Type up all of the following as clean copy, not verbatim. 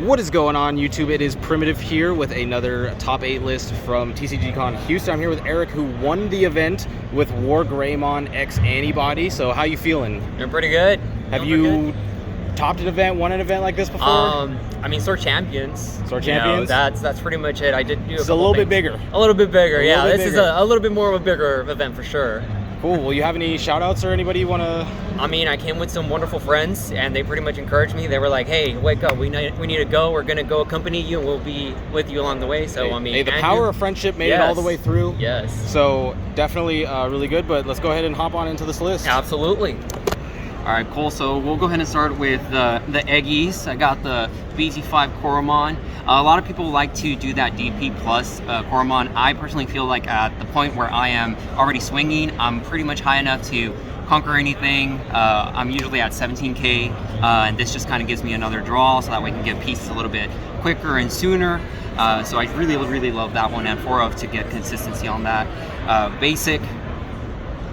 What is going on, YouTube? It is Primitive here with another top 8 list from TCG Houston. I'm here with Eric, who won the event with WarGreymonX antibody. So how you feeling? Doing pretty good. Have you topped an event, won an event like this before? I mean, Sword Champions. Sword Champions? That's pretty much it. I did do a little bit bigger. A little bit bigger, yeah. This is a little bit more of a bigger event for sure. Cool. Well, you have any shout outs or anybody you want to? I mean, I came with some wonderful friends and they pretty much encouraged me. They were like, hey, wake up. We need to go. We're going to go accompany you and we'll be with you along the way. So, I mean, the power of friendship made it all the way through. Yes. So definitely really good, but let's go ahead and hop on into this list. Absolutely. All right, cool. So we'll go ahead and start with the Eggies. I got the BT5 Koromon. A lot of people like to do that DP plus Koromon. I personally feel like at the point where I am already swinging, I'm pretty much high enough to conquer anything. I'm usually at 17K, and this just kind of gives me another draw so that way I can get pieces a little bit quicker and sooner. So I really love that one, and 4 to get consistency on that. Basic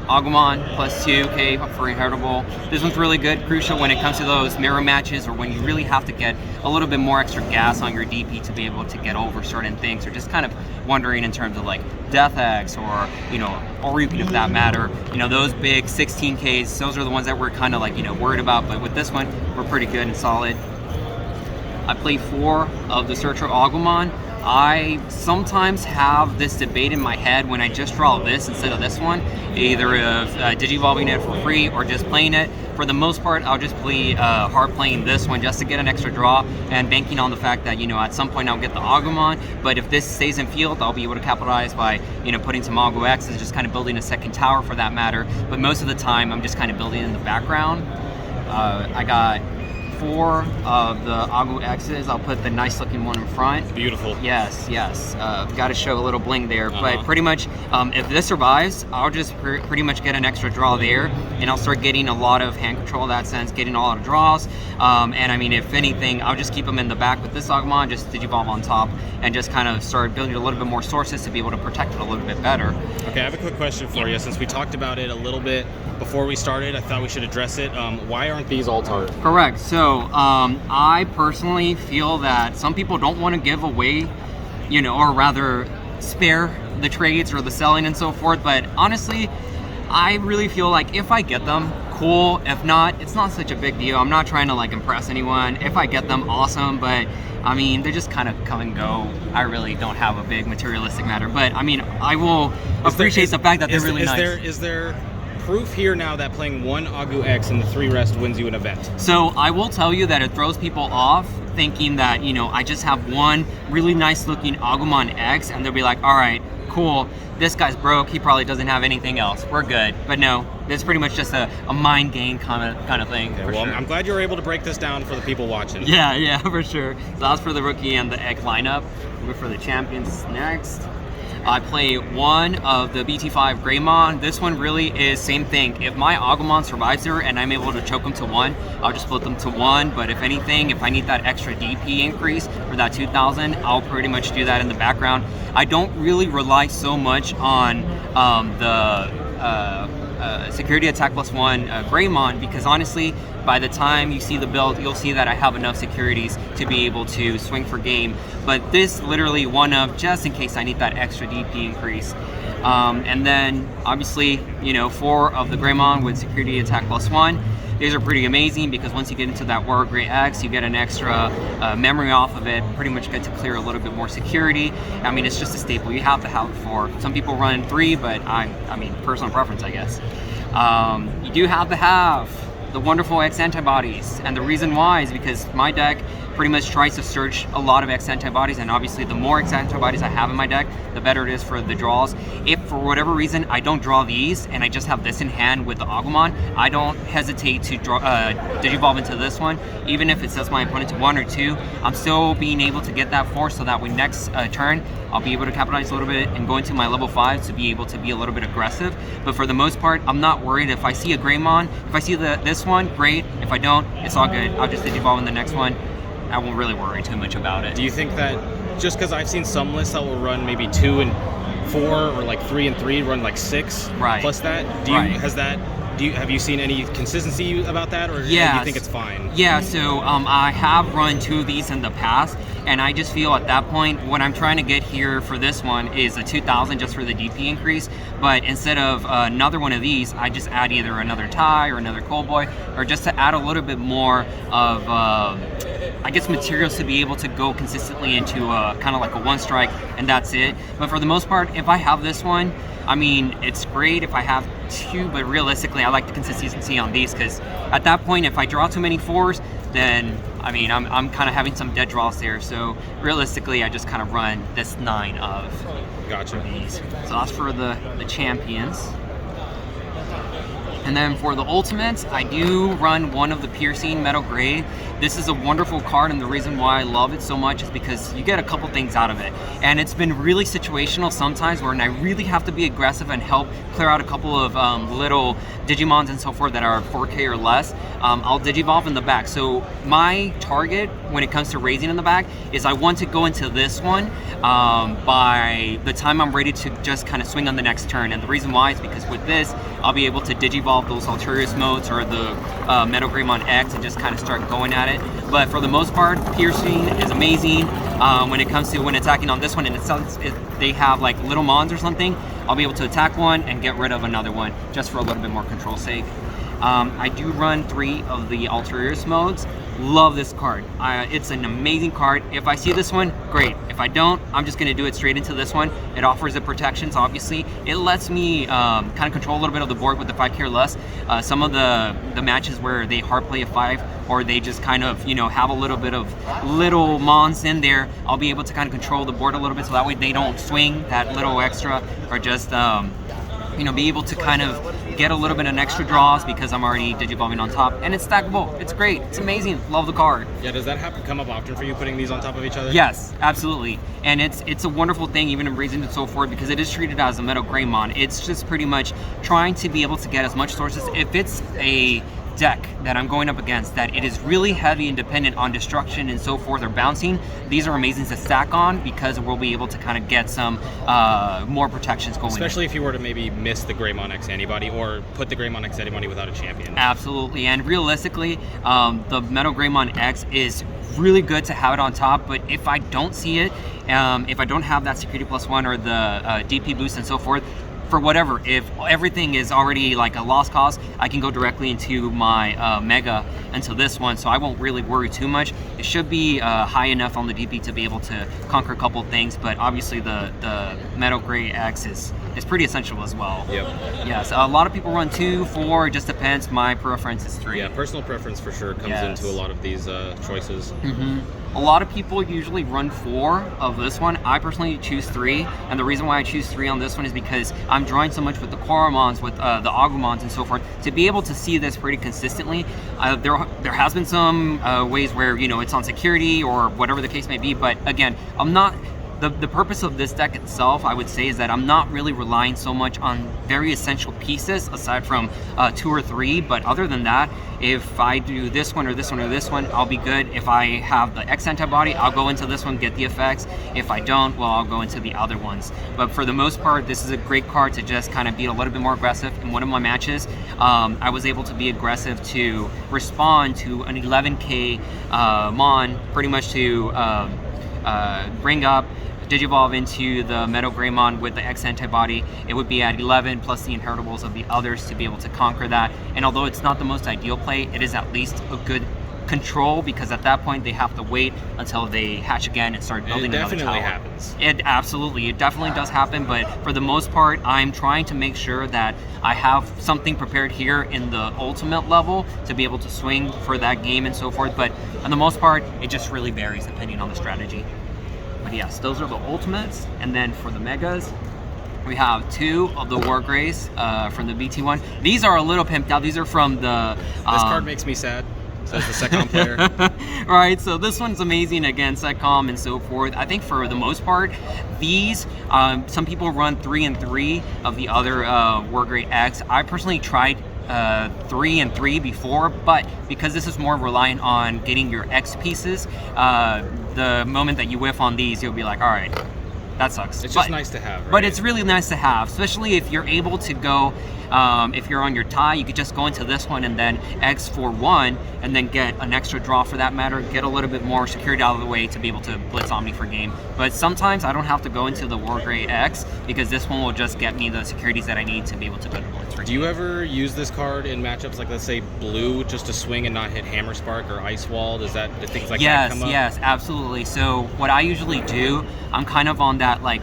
Agumon plus 2K for inheritable. This one's really good, crucial when it comes to those mirror matches or when you really have to get a little bit more extra gas on your DP to be able to get over certain things, or just kind of wondering in terms of like Death X or, or even if that matter, those big 16Ks, those are the ones that we're kind of like, worried about, but with this one, we're pretty good and solid. I play 4 of the Searcher Agumon. I sometimes have this debate in my head when I just draw this instead of this one, either of digivolving it for free or just playing it. For the most part, I'll just play hard playing this one just to get an extra draw and banking on the fact that, at some point I'll get the Agumon, but if this stays in field, I'll be able to capitalize by, putting some Agu X's, just kind of building a second tower for that matter, but most of the time I'm just kind of building in the background. I got 4 of the Agu X's. I'll put the nice looking one in front. Beautiful. Yes. Got to show a little bling there. But pretty much, if this survives, I'll just pretty much get an extra draw there, and I'll start getting a lot of hand control in that sense, getting a lot of draws. And I mean, if anything, I'll just keep them in the back with this Agumon, just Digivolve on top, and just kind of start building a little bit more sources to be able to protect it a little bit better. Okay, I have a quick question for you. Since we talked about it a little bit before we started, I thought we should address it. Why aren't these all tarred? Correct. So I personally feel that some people don't want to give away, or rather spare the trades or the selling and so forth. But honestly, I really feel like if I get them, cool. If not, it's not such a big deal. I'm not trying to like impress anyone. If I get them, awesome. But I mean, they just kind of come and go. I really don't have a big materialistic matter. But I mean, I will appreciate the fact that they're really nice. Is there proof here now that playing 1 Agu X and the 3 rest wins you an event? So I will tell you that it throws people off thinking that, I just have one really nice looking Agumon X and they'll be like, all right, cool, this guy's broke, he probably doesn't have anything else, we're good. But no, it's pretty much just a mind game kind of thing. Okay, well, sure. I'm glad you were able to break this down for the people watching. Yeah, for sure. So that's for the rookie and the egg lineup. We'll go for the champions next. I play 1 of the BT5 Greymon. This one really is same thing. If my Agumon survives there and I'm able to choke them to 1, I'll just split them to 1. But if anything, if I need that extra DP increase for that 2,000, I'll pretty much do that in the background. I don't really rely so much on the security attack plus 1 Greymon, because honestly, by the time you see the build, you'll see that I have enough securities to be able to swing for game. But this literally 1 of just in case I need that extra DP increase. And then obviously, 4 of the Greymon with security attack plus 1. These are pretty amazing because once you get into that WarGreymonX, you get an extra memory off of it, pretty much get to clear a little bit more security. I mean, it's just a staple. You have to have it for. Some people run 3, but I mean, personal preference, I guess. You do have to have the wonderful X antibodies, and the reason why is because my deck pretty much tries to search a lot of X antibodies, and obviously the more X antibodies I have in my deck, the better it is for the draws. If for whatever reason I don't draw these and I just have this in hand with the Agumon, I don't hesitate to draw Digivolve into this one. Even if it sets my opponent to 1 or 2, I'm still being able to get that 4 so that when next turn I'll be able to capitalize a little bit and go into my level 5 to be able to be a little bit aggressive. But for the most part, I'm not worried. If I see a Greymon, if I see this one, great. If I don't, it's all good. I'll just Digivolve in the next one. I won't really worry too much about it. Do you think that, just because I've seen some lists that will run maybe 2 and 4 or like 3 and 3, run like 6 right. plus that, do have you seen any consistency about that, or do you think it's fine? Yeah, so I have run 2 of these in the past, and I just feel at that point, what I'm trying to get here for this one is a 2,000 just for the DP increase, but instead of another one of these, I just add either another tie or another cold boy, or just to add a little bit more of, I guess, materials to be able to go consistently into kind of like a 1 strike, and that's it. But for the most part, if I have this one, I mean, it's great if I have 2, but realistically, I like the consistency on these, because at that point, if I draw too many 4s, then, I mean, I'm kind of having some dead draws there. So realistically, I just kind of run this 9 of these. So that's for the champions. And then for the ultimates, I do run one of the Piercing Metal Gray. This is a wonderful card, and the reason why I love it so much is because you get a couple things out of it. And it's been really situational sometimes where I really have to be aggressive and help clear out a couple of little Digimons and so forth that are 4K or less. I'll Digivolve in the back. So my target when it comes to raising in the back is I want to go into this one by the time I'm ready to just kind of swing on the next turn. And the reason why is because with this, I'll be able to Digivolve those Alterius modes or the WarGreymonX and just kind of start going at it. But for the most part, Piercing is amazing when it comes to when attacking on this one, and if they have like little mons or something, I'll be able to attack one and get rid of another one just for a little bit more control sake. I do run 3 of the Alterius modes. Love this card. It's an amazing card. If I see this one, great. If I don't, I'm just going to do it straight into this one. It offers the protections, obviously. It lets me kind of control a little bit of the board with the 5K or less. Some of the matches where they hard play a 5, or they just kind of, you know, have a little bit of little mons in there, I'll be able to kind of control the board a little bit, so that way they don't swing that little extra, or just you know, be able to kind of get a little bit of extra draws because I'm already Digivolving on top, and it's stackable. It's great. It's amazing. Love the card. Yeah, does that come up often for you, putting these on top of each other? Yes, absolutely. And it's a wonderful thing, even in raising and so forth, because it is treated as a Metal Greymon. It's just pretty much trying to be able to get as much sources. If it's a deck that I'm going up against that it is really heavy and dependent on destruction and so forth, or bouncing, these are amazing to stack on because we'll be able to kind of get some more protections going. Especially if you were to maybe miss the WarGreymonX antibody, or put the WarGreymonX antibody without a champion. Absolutely, and realistically, the Metal WarGreymonX is really good to have it on top, but if I don't see it, if I don't have that security +1 or the DP boost and so forth, for whatever, if everything is already like a lost cause, I can go directly into my Mega into this one, so I won't really worry too much. It should be high enough on the DP to be able to conquer a couple things, but obviously the Metal Gray X is pretty essential as well. Yep. Yes, a lot of people run 2, 4, it just depends. My preference is 3. Yeah, personal preference for sure comes into a lot of these choices. Mm-hmm. A lot of people usually run 4 of this one. I personally choose 3, and the reason why I choose 3 on this one is because I'm drawing so much with the Koromons, with the Agumons and so forth, to be able to see this pretty consistently. There has been some ways where, you know, it's on security or whatever the case may be, but again, I'm not... The purpose of this deck itself, I would say, is that I'm not really relying so much on very essential pieces aside from 2 or 3, but other than that, if I do this one or this one or this one, I'll be good. If I have the X antibody, I'll go into this one, get the effects. If I don't, well, I'll go into the other ones. But for the most part, this is a great card to just kind of be a little bit more aggressive. In one of my matches, I was able to be aggressive to respond to an 11K Mon, pretty much to bring up Digivolve into the Metal Greymon with the X antibody. It would be at 11 plus the inheritables of the others to be able to conquer that. And although it's not the most ideal play, it is at least a good control, because at that point they have to wait until they hatch again and start building another tower. It definitely happens. It definitely does happen, but for the most part, I'm trying to make sure that I have something prepared here in the ultimate level to be able to swing for that game and so forth. But on the most part, it just really varies depending on the strategy. But yes, those are the ultimates. And then for the megas, we have 2 of the WarGreys from the BT one. These are a little pimped out. These are from the... this card makes me sad, says the Secom player. Right, so this one's amazing against Secom and so forth. I think for the most part, these, some people run 3 and 3 of the other WarGreymonX. I personally tried 3 and 3 before, but because this is more reliant on getting your X pieces, the moment that you whiff on these, you'll be like, all right, that sucks. It's just nice to have, right? But it's really nice to have, especially if you're able to go If you're on your tie, you could just go into this one and then X for 1, and then get an extra draw for that matter, get a little bit more security out of the way to be able to blitz Omni for game. But sometimes I don't have to go into the WarGreyMX because this one will just get me the securities that I need to be able to go to blitz for game. Do you ever use this card in matchups like, let's say, blue, just to swing and not hit Hammer Spark or Ice Wall? Does that, do things like that come up? Yes, absolutely. So what I usually do, I'm kind of on that, like,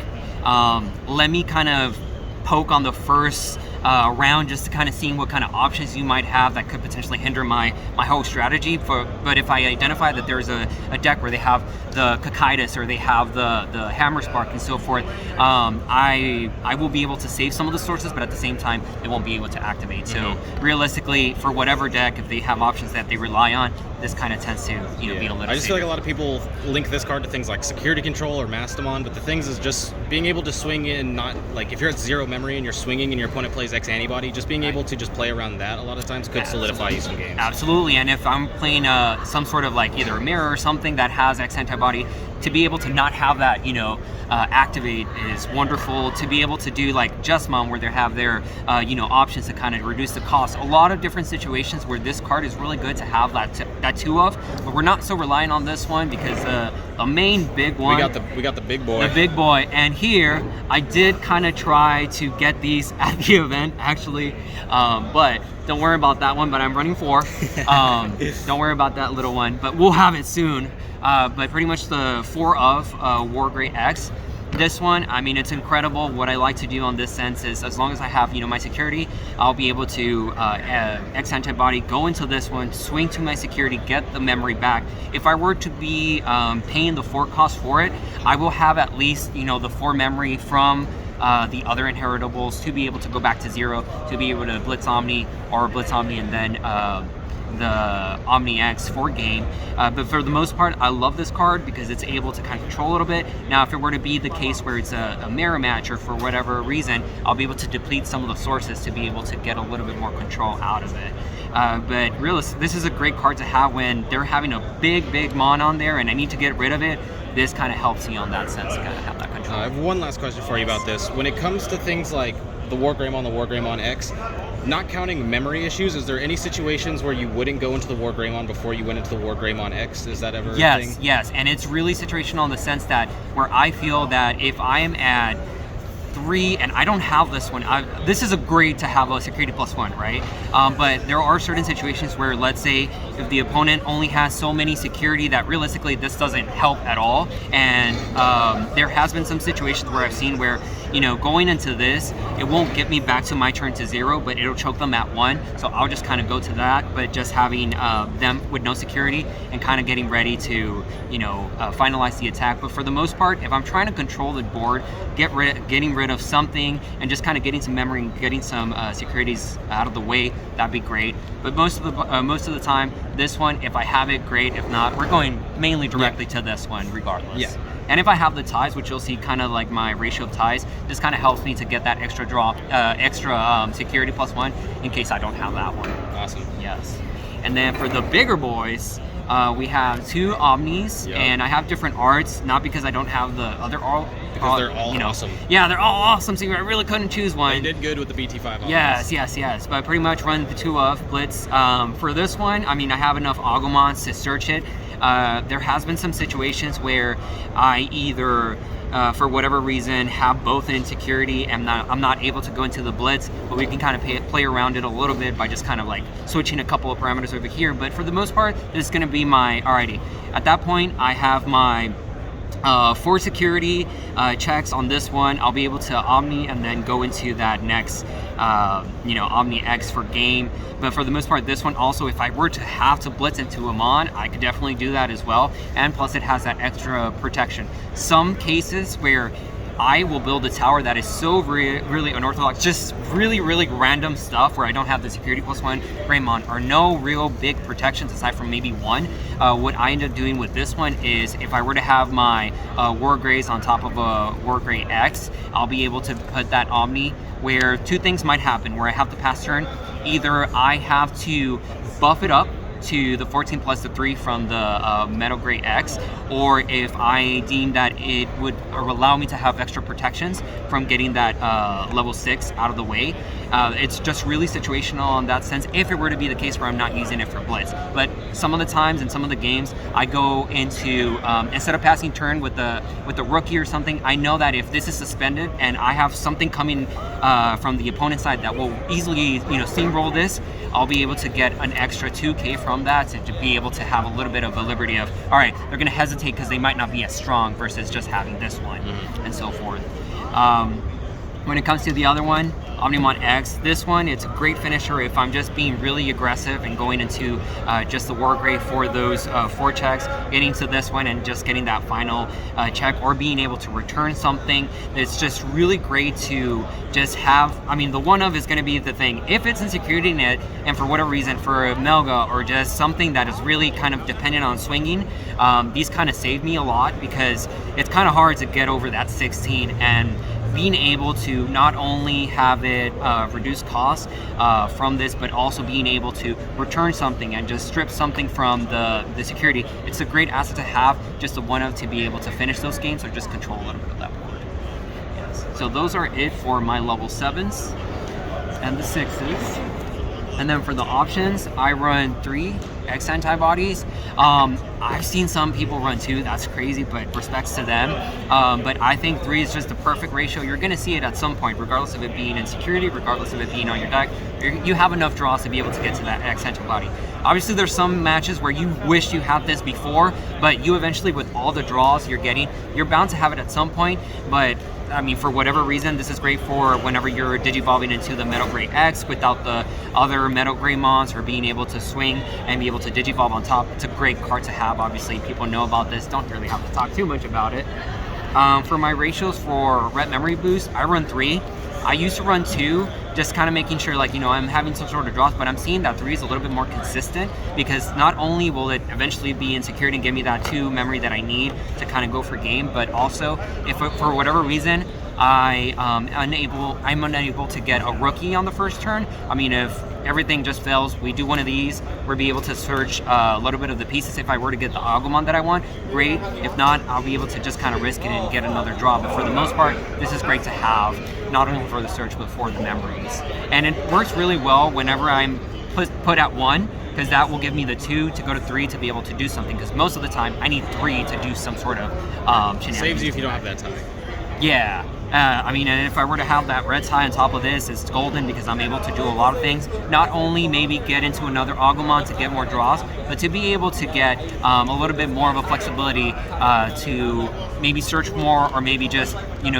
let me kind of poke on the first round just to kind of seeing what kind of options you might have that could potentially hinder my whole strategy. But if I identify that there's a deck where they have the Cocytus or they have the Hammer Spark and so forth, I will be able to save some of the sources, but at the same time, it won't be able to activate. So realistically, for whatever deck, if they have options that they rely on, this kind of tends to be a little. I just feel like a lot of people link this card to things like security control or Mastamon, but the things is just being able to swing in, not like if you're at 0 memory and you're swinging and your opponent plays X antibody, just being able to just play around that a lot of times could solidify you some games. Absolutely, and if I'm playing some sort of like either a mirror or something that has X antibody, to be able to not have that, activate is wonderful. To be able to do like Justmon, where they have their, options to kind of reduce the cost. A lot of different situations where this card is really good to have that 2 of, but we're not so reliant on this one because the main big one. We got the big boy. The big boy, and here I did kind of try to get these at the event actually, but don't worry about that one. But I'm running 4. Don't worry about that little one, but we'll have it soon. But pretty much the 4 of WarGreyMX. This one, I mean, it's incredible. What I like to do on this sense is, as long as I have, my security, I'll be able to X antibody, go into this one, swing to my security, get the memory back. If I were to be paying the 4 cost for it, I will have at least, the 4 memory from the other inheritables to be able to go back to 0, to be able to blitz Omni or blitz Omni and then the Omni X for game. But for the most part, I love this card because it's able to kind of control a little bit. Now, if it were to be the case where it's a mirror match or for whatever reason, I'll be able to deplete some of the sources to be able to get a little bit more control out of it. But realistically, this is a great card to have when they're having a big mon on there and I need to get rid of it. This kind of helps me on that sense to kind of have that control. I have one last question for you about this. When it comes to things like the WarGreymonX, not counting memory issues, is there any situations where you wouldn't go into the WarGreymon before you went into the WarGreymonX? Is that ever a thing? Yes, and it's really situational in the sense that where I feel that if I am at 3 and I don't have this one, this is a great to have a security +1, right? But there are certain situations where, let's say, if the opponent only has so many security that realistically this doesn't help at all, and there has been some situations where I've seen where, going into this, it won't get me back to my turn to 0, but it'll choke them at 1, so I'll just kind of go to that, but just having them with no security and kind of getting ready to, finalize the attack. But for the most part, if I'm trying to control the board, getting rid of something and just kind of getting some memory and getting some securities out of the way, that'd be great. But most of the time, this one, if I have it, great. If not, we're going mainly directly to this one regardless. Yeah. And if I have the ties, which you'll see kind of like my ratio of ties, this kind of helps me to get that extra draw, security +1 in case I don't have that one. Awesome. Yes. And then for the bigger boys, we have 2 Omnis, and I have different arts, not because I don't have the other art. Because they're all awesome. Yeah, they're all awesome, so I really couldn't choose one. They did good with the BT5 Omnis. Yes. But I pretty much run the 2 of Blitz. For this one, I mean, I have enough Agumons to search it. There has been some situations where I either, for whatever reason, have both in security and I'm not able to go into the blitz, but we can kind of play around it a little bit by just kind of like switching a couple of parameters over here. But for the most part, this is going to be my, alrighty. At that point, I have my 4 security checks on this one. I'll be able to Omni and then go into that next, Omni X for game. But for the most part, this one also, if I were to have to blitz into a Mon, I could definitely do that as well. And plus it has that extra protection. Some cases where I will build a tower that is so really unorthodox, just really random stuff where I don't have the security +1 Greymon or no real big protections aside from maybe 1. What I end up doing with this one is if I were to have my WarGreys on top of a WarGreyMX, I'll be able to put that Omni where 2 things might happen where I have to pass turn. Either I have to buff it up to the 14 plus the 3 from the Metal Grey X, or if I deem that it would allow me to have extra protections from getting that level 6 out of the way. It's just really situational in that sense, if it were to be the case where I'm not using it for blitz. But some of the times in some of the games, I go into, instead of passing turn with the rookie or something, I know that if this is suspended and I have something coming from the opponent's side that will easily, steamroll this, I'll be able to get an extra 2k from that to be able to have a little bit of a liberty of, all right, they're going to hesitate because they might not be as strong versus just having this one, and so forth. When it comes to the other one, Omnimon X, this one, it's a great finisher if I'm just being really aggressive and going into just the WarGrey for those 4 checks, getting to this one and just getting that final check, or being able to return something. It's just really great to just have, I mean, the one of is going to be the thing. If it's in security net and for whatever reason, for a Melga or just something that is really kind of dependent on swinging, these kind of save me a lot because it's kind of hard to get over that 16, and being able to not only have it reduce costs from this, but also being able to return something and just strip something from the security. It's a great asset to have, just a one of to be able to finish those games or just control a little bit of that board. Yes. So those are it for my level 7s and the 6s. And then for the options, I run 3 X antibodies. I've seen some people run 2, that's crazy, but respects to them. But I think 3 is just the perfect ratio. You're gonna see it at some point, regardless of it being in security, regardless of it being on your deck. You have enough draws to be able to get to that X antibody. Obviously, there's some matches where you wish you had this before, but you eventually, with all the draws you're getting, you're bound to have it at some point. But I mean, for whatever reason, this is great for whenever you're digivolving into the Metal Grey X without the other Metal Greymons, or being able to swing and be able to digivolve on top. It's a great card to have. Obviously, people know about this. Don't really have to talk too much about it. For my ratios for Ret Memory Boost, I run 3. I used to run 2, just kind of making sure, like, I'm having some sort of draws, but I'm seeing that 3 is a little bit more consistent, because not only will it eventually be in security and give me that 2 memory that I need to kind of go for game, but also if for whatever reason I'm unable to get a rookie on the first turn, I mean, if everything just fails, we do one of these, we'll be able to search a little bit of the pieces. If I were to get the Agumon that I want, great. If not, I'll be able to just kind of risk it and get another draw. But for the most part, this is great to have, not only for the search, but for the memories. And it works really well whenever I'm put at 1, because that will give me the 2 to go to 3 to be able to do something, because most of the time I need 3 to do some sort of shenanigans. Saves you if you don't have that tie. Yeah. I mean, and if I were to have that red tie on top of this, it's golden, because I'm able to do a lot of things. Not only maybe get into another Agumon to get more draws, but to be able to get a little bit more of a flexibility to maybe search more, or maybe just,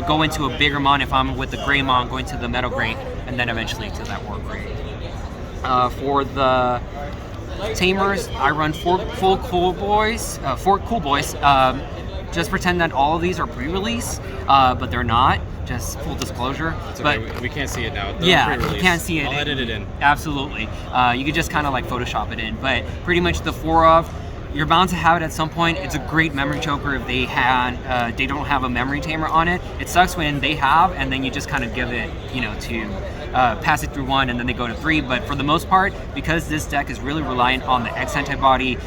go into a bigger mon if I'm with the Greymon, going to the Metal Grey, and then eventually to that WarGrey. For the Tamers, I run 4 Cool Boys. Just pretend that all of these are pre-release, but they're not. Just full disclosure. It's but okay, we can't see it now. Yeah, you can't see it. I'll edit it in. Absolutely. You could just kind of like Photoshop it in. But pretty much the 4 of, you're bound to have it at some point. It's a great memory choker if they don't have a memory tamer on it. It sucks when they have, and then you just kind of give it, to pass it through 1, and then they go to 3. But for the most part, because this deck is really reliant on the X antibody,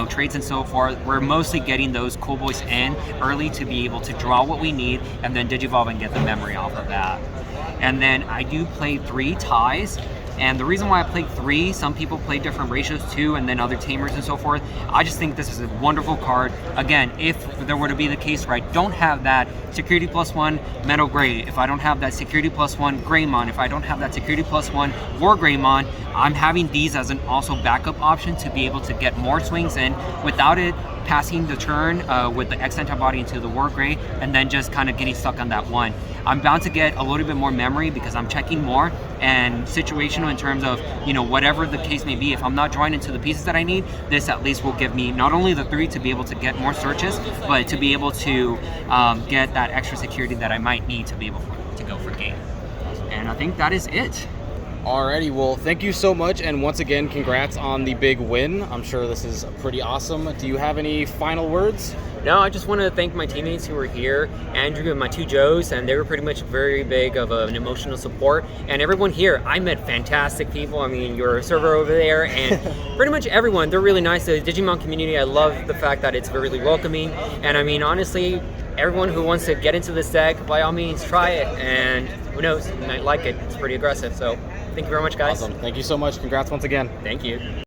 traits and so forth, we're mostly getting those Cool Boys in early to be able to draw what we need, and then digivolve and get the memory off of that. And then I do play 3 ties. And the reason why I played 3, some people play different ratios too, and then other Tamers and so forth. I just think this is a wonderful card. Again, if there were to be the case where I don't have that security +1 Metal Grey, if I don't have that security +1 Greymon, if I don't have that security +1 WarGreymon, I'm having these as an also backup option to be able to get more swings in without it passing the turn with the X antibody into the WarGrey, and then just kind of getting stuck on that 1. I'm bound to get a little bit more memory because I'm checking more, and situational in terms of, whatever the case may be. If I'm not drawing into the pieces that I need, this at least will give me not only the 3 to be able to get more searches, but to be able to get that extra security that I might need to be able to go for game. And I think that is it. Alrighty, well, thank you so much, and once again, congrats on the big win. I'm sure this is pretty awesome. Do you have any final words? No, I just want to thank my teammates who were here, Andrew and my two Joes, and they were pretty much very big of an emotional support. And everyone here, I met fantastic people. I mean, your server over there, and pretty much everyone, they're really nice. The Digimon community, I love the fact that it's really welcoming. And I mean, honestly, everyone who wants to get into this deck, by all means, try it. And who knows, you might like it. It's pretty aggressive. So thank you very much, guys. Awesome. Thank you so much. Congrats once again. Thank you.